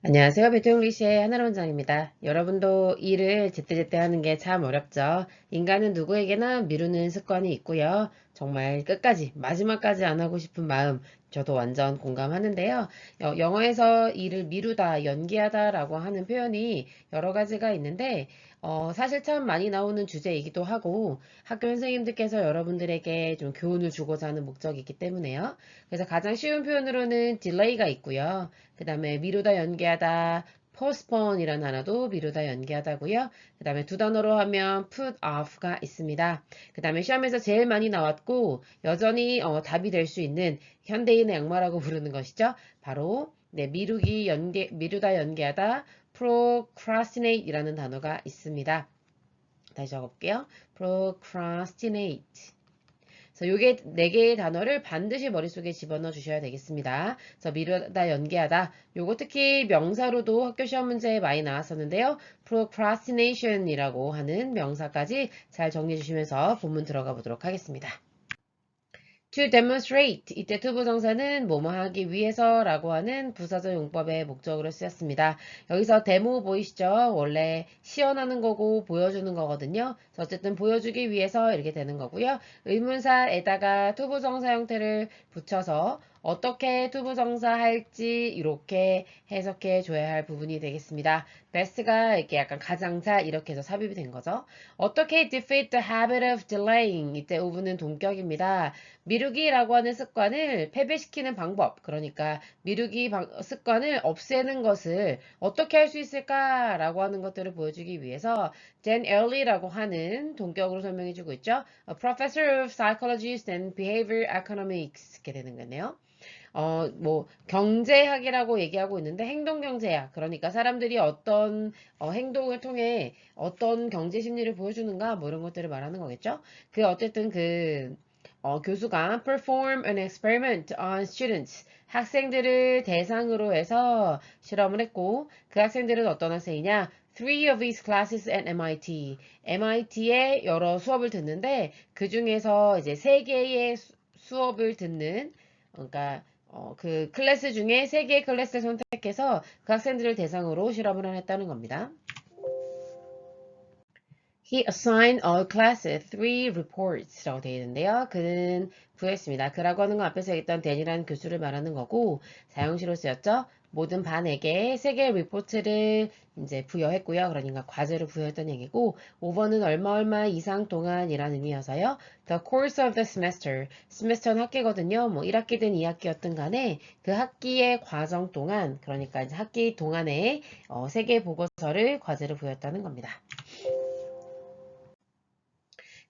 안녕하세요. 배트잉글리시의 하나로 원장입니다. 여러분도 일을 제때제때 하는 게 참 어렵죠. 인간은 누구에게나 미루는 습관이 있고요. 정말 끝까지, 마지막까지 안 하고 싶은 마음, 저도 완전 공감하는데요. 영어에서 일을 미루다, 연기하다 라고 하는 표현이 여러 가지가 있는데, 사실 참 많이 나오는 주제이기도 하고, 학교 선생님들께서 여러분들에게 좀 교훈을 주고자 하는 목적이 있기 때문에요. 그래서 가장 쉬운 표현으로는 delay가 있고요. 그 다음에 미루다 연기하다 postpone이라는 단어도 미루다 연기하다고요. 그 다음에 두 단어로 하면 put off가 있습니다. 그 다음에 시험에서 제일 많이 나왔고 여전히 답이 될 수 있는 현대인의 악마라고 부르는 것이죠. 바로 네, 미루다 연기하다 procrastinate이라는 단어가 있습니다. 다시 적어볼게요. procrastinate. 그래서 요게 네 개의 단어를 반드시 머릿속에 집어넣어 주셔야 되겠습니다. 그래서 미루다, 연기하다. 요거 특히 명사로도 학교 시험 문제에 많이 나왔었는데요. procrastination이라고 하는 명사까지 잘 정리해 주시면서 본문 들어가 보도록 하겠습니다. To demonstrate. 이때 투부정사는 뭐뭐 하기 위해서라고 하는 부사적 용법의 목적으로 쓰였습니다. 여기서 데모 보이시죠? 원래 시연하는 거고 보여주는 거거든요. 어쨌든 보여주기 위해서 이렇게 되는 거고요. 의문사에다가 투부정사 형태를 붙여서 어떻게 투부정사 할지 이렇게 해석해 줘야 할 부분이 되겠습니다. best가 이렇게 약간 가장자 이렇게 해서 삽입이 된 거죠. 어떻게 defeat the habit of delaying. 이때 오브는 동격입니다. 미루기라고 하는 습관을 패배시키는 방법, 그러니까 미루기 습관을 없애는 것을 어떻게 할 수 있을까라고 하는 것들을 보여주기 위해서 Dan Early라고 하는 동격으로 설명해주고 있죠. A professor of psychology and behavior economics 이렇게 되는 거네요. 뭐 경제학이라고 얘기하고 있는데 행동경제학, 그러니까 사람들이 어떤 행동을 통해 어떤 경제 심리를 보여주는가 뭐 이런 것들을 말하는 거겠죠. 어쨌든 교수가 perform an experiment on students. 학생들을 대상으로 해서 실험을 했고, 그 학생들은 어떤 학생이냐? Three of his classes at MIT. MIT에 여러 수업을 듣는데, 그 중에서 이제 세 개의 수업을 듣는, 그러니까 그 클래스 중에 세 개의 클래스를 선택해서 그 학생들을 대상으로 실험을 했다는 겁니다. He assigned all classes three reports라고 되어 있는데요. 그는 부여했습니다. 그라고 하는 건 앞에서 얘기했던 댄이라는 교수를 말하는 거고 사용시로 쓰였죠. 모든 반에게 세 개의 리포트를 이제 부여했고요. 그러니까 과제를 부여했던 얘기고 5번은 얼마 이상 동안이라는 의미여서요. The course of the semester. semester는 학기거든요. 뭐 1학기든 2학기였든 간에 그 학기의 과정 동안 그러니까 이제 학기 동안에 세 개의 보고서를 과제를 부여했다는 겁니다.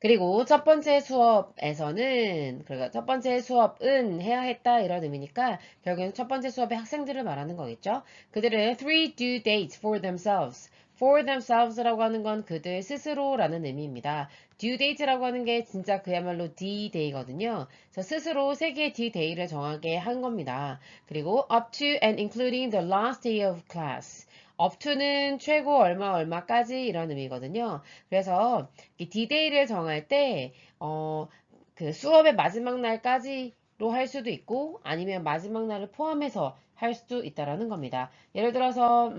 그리고 첫 번째 수업에서는, 그러니까 첫 번째 수업은 해야 했다 이런 의미니까 결국엔 첫 번째 수업의 학생들을 말하는 거겠죠. 그들은 three due dates for themselves. for themselves라고 하는 건 그들 스스로라는 의미입니다. due date라고 하는 게 진짜 그야말로 D-day거든요. 그래서 스스로 세 개의 D-day를 정하게 한 겁니다. 그리고 up to and including the last day of class. up to는 최고 얼마까지 이런 의미거든요. 그래서 이 디데이를 정할 때, 그 수업의 마지막 날까지로 할 수도 있고, 아니면 마지막 날을 포함해서 할 수도 있다라는 겁니다. 예를 들어서,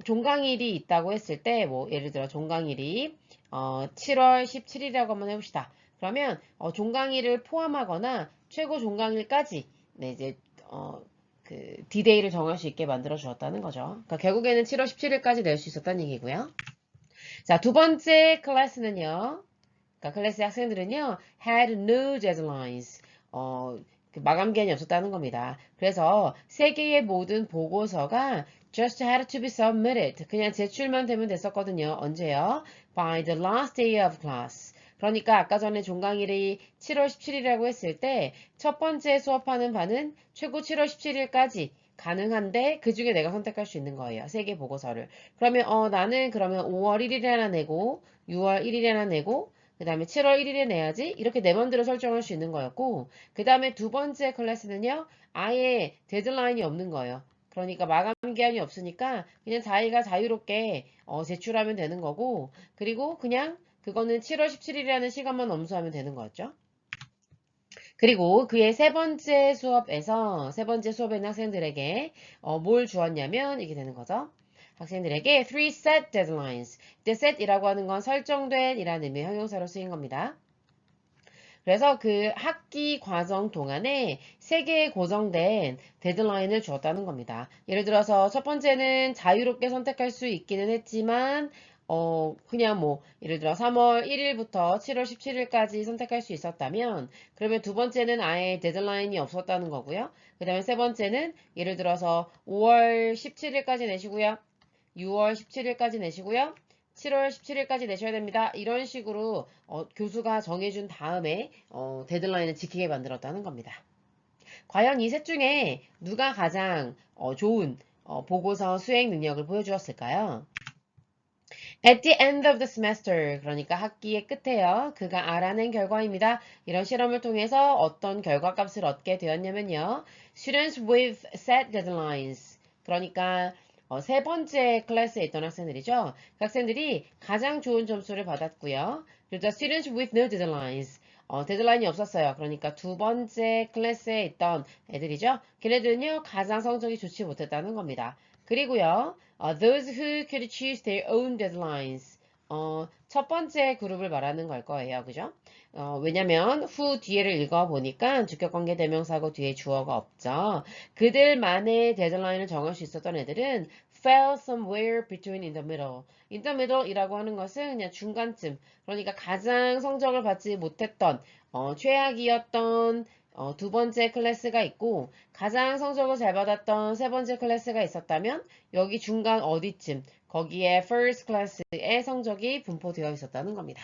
종강일이 있다고 했을 때, 뭐, 예를 들어 종강일이, 7월 17일이라고 한번 해봅시다. 그러면, 종강일을 포함하거나, 최고 종강일까지, 네, 이제, 디데이를 정할 수 있게 만들어 주었다는 거죠. 그러니까 결국에는 7월 17일까지 낼 수 있었다는 얘기고요. 자, 두 번째 클래스는요. 그러니까 클래스의 학생들은요. had no deadlines. 그 마감 기한이 없었다는 겁니다. 그래서 세 개의 모든 보고서가 just had to be submitted. 그냥 제출만 되면 됐었거든요. 언제요? By the last day of class. 그러니까 아까 전에 종강일이 7월 17일이라고 했을 때 첫 번째 수업하는 반은 최고 7월 17일까지 가능한데 그 중에 내가 선택할 수 있는 거예요. 세 개 보고서를. 그러면 나는 그러면 5월 1일에 하나 내고 6월 1일에 하나 내고 그 다음에 7월 1일에 내야지 이렇게 내 맘대로 설정할 수 있는 거였고 그 다음에 두 번째 클래스는요. 아예 데드라인이 없는 거예요. 그러니까 마감 기한이 없으니까 그냥 자기가 자유롭게 제출하면 되는 거고 그리고 그냥 그거는 7월 17일이라는 시간만 엄수하면 되는 거였죠. 그리고 그의 세 번째 수업에서 세 번째 수업에 있는 학생들에게 뭘 주었냐면 이게 되는 거죠. 학생들에게 three set deadlines. 이때 set이라고 하는 건 설정된 이라는 의미의 형용사로 쓰인 겁니다. 그래서 그 학기 과정 동안에 세 개의 고정된 데드라인을 주었다는 겁니다. 예를 들어서 첫 번째는 자유롭게 선택할 수 있기는 했지만 그냥 뭐 예를 들어 3월 1일부터 7월 17일까지 선택할 수 있었다면 그러면 두 번째는 아예 데드라인이 없었다는 거고요. 그 다음에 세 번째는 예를 들어서 5월 17일까지 내시고요. 6월 17일까지 내시고요. 7월 17일까지 내셔야 됩니다. 이런 식으로 교수가 정해준 다음에 데드라인을 지키게 만들었다는 겁니다. 과연 이 셋 중에 누가 가장 좋은 보고서 수행 능력을 보여주었을까요? At the end of the semester, 그러니까 학기의 끝에요. 그가 알아낸 결과입니다. 이런 실험을 통해서 어떤 결과값을 얻게 되었냐면요. Students with set deadlines, 그러니까 세 번째 클래스에 있던 학생들이죠. 그 학생들이 가장 좋은 점수를 받았고요. 그리고 students with no deadlines, 데드라인이 없었어요. 그러니까 두 번째 클래스에 있던 애들이죠. 걔네들은요, 가장 성적이 좋지 못했다는 겁니다. 그리고요, those who could choose their own deadlines. 첫 번째 그룹을 말하는 걸 거예요. 그죠? 왜냐면 who 뒤에를 읽어보니까 주격관계 대명사고 뒤에 주어가 없죠. 그들만의 데드라인을 정할 수 있었던 애들은 fell somewhere between in the middle. in the middle 이라고 하는 것은 그냥 중간쯤. 그러니까 가장 성적을 받지 못했던 최악이었던 두 번째 클래스가 있고 가장 성적을 잘 받았던 세 번째 클래스가 있었다면 여기 중간 어디쯤 거기에 first class의 성적이 분포되어 있었다는 겁니다.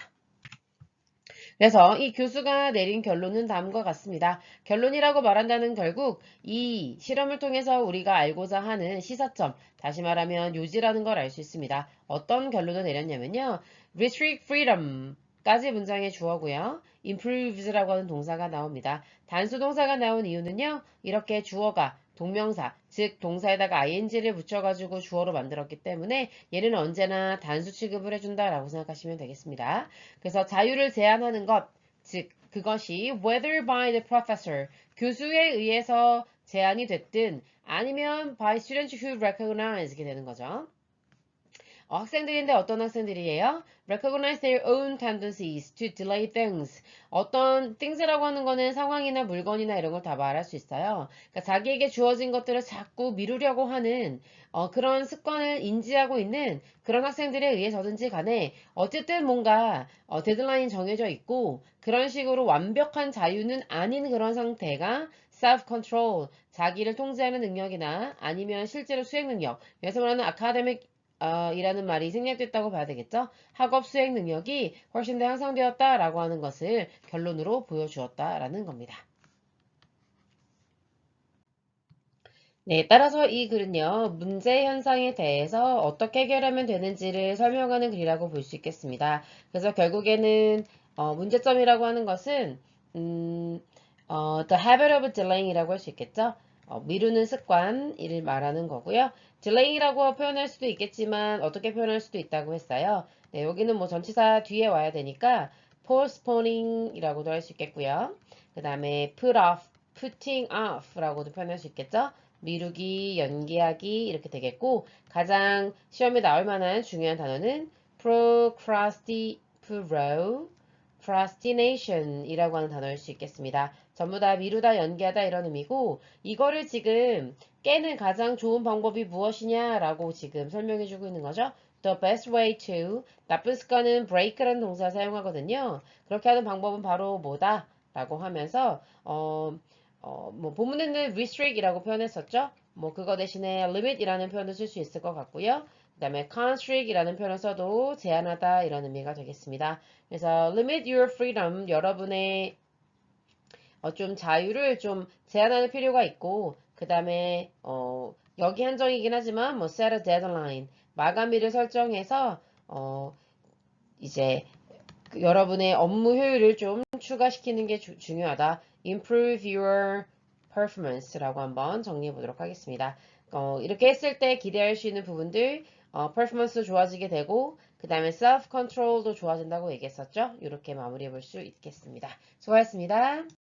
그래서 이 교수가 내린 결론은 다음과 같습니다. 결론이라고 말한다는 결국 이 실험을 통해서 우리가 알고자 하는 시사점, 다시 말하면 요지라는 걸 알 수 있습니다. 어떤 결론을 내렸냐면요. restrict freedom 까지 문장의 주어고요. improves라고 하는 동사가 나옵니다. 단수 동사가 나온 이유는요. 이렇게 주어가 동명사, 즉 동사에다가 ing를 붙여가지고 주어로 만들었기 때문에 얘는 언제나 단수 취급을 해준다라고 생각하시면 되겠습니다. 그래서 자유를 제한하는 것, 즉 그것이 whether by the professor, 교수에 의해서 제한이 됐든 아니면 by students who recognize게 되는 거죠. 학생들인데 어떤 학생들이에요? Recognize their own tendencies to delay things. 어떤 things라고 하는 거는 상황이나 물건이나 이런 걸 다 말할 수 있어요. 그러니까 자기에게 주어진 것들을 자꾸 미루려고 하는 그런 습관을 인지하고 있는 그런 학생들에 의해서든지 간에 어쨌든 뭔가 데드라인이 정해져 있고 그런 식으로 완벽한 자유는 아닌 그런 상태가 self-control, 자기를 통제하는 능력이나 아니면 실제로 수행 능력, 여기서 말하는 academic 이라는 말이 생략됐다고 봐야 되겠죠? 학업 수행 능력이 훨씬 더 향상되었다라고 하는 것을 결론으로 보여주었다라는 겁니다. 네, 따라서 이 글은요, 문제 현상에 대해서 어떻게 해결하면 되는지를 설명하는 글이라고 볼 수 있겠습니다. 그래서 결국에는 문제점이라고 하는 것은 the habit of delaying이라고 할 수 있겠죠. 미루는 습관, 이를 말하는 거고요. delay라고 표현할 수도 있겠지만 어떻게 표현할 수도 있다고 했어요. 네, 여기는 뭐 전치사 뒤에 와야 되니까 postponing이라고도 할 수 있겠고요. 그 다음에 put off, putting off라고도 표현할 수 있겠죠. 미루기, 연기하기 이렇게 되겠고 가장 시험에 나올 만한 중요한 단어는 procrastination이라고 하는 단어일 수 있겠습니다. 전부 다 미루다, 연기하다 이런 의미고 이거를 지금 깨는 가장 좋은 방법이 무엇이냐라고 지금 설명해주고 있는 거죠. The best way to 나쁜 습관은 break라는 동사 사용하거든요. 그렇게 하는 방법은 바로 뭐다? 라고 하면서 뭐 본문에는 restrict이라고 표현했었죠. 뭐 그거 대신에 limit이라는 표현을 쓸 수 있을 것 같고요. 그 다음에 constrict이라는 표현을 써도 제한하다 이런 의미가 되겠습니다. 그래서 limit your freedom, 여러분의 좀 자유를 좀 제한할 필요가 있고 그 다음에 여기 한정이긴 하지만 뭐 set a deadline, 마감일을 설정해서 이제 여러분의 업무 효율을 좀 추가시키는 게 중요하다. Improve your performance라고 한번 정리해 보도록 하겠습니다. 이렇게 했을 때 기대할 수 있는 부분들, performance도 좋아지게 되고, 그 다음에 self-control도 좋아진다고 얘기했었죠? 이렇게 마무리해 볼 수 있겠습니다. 수고하셨습니다.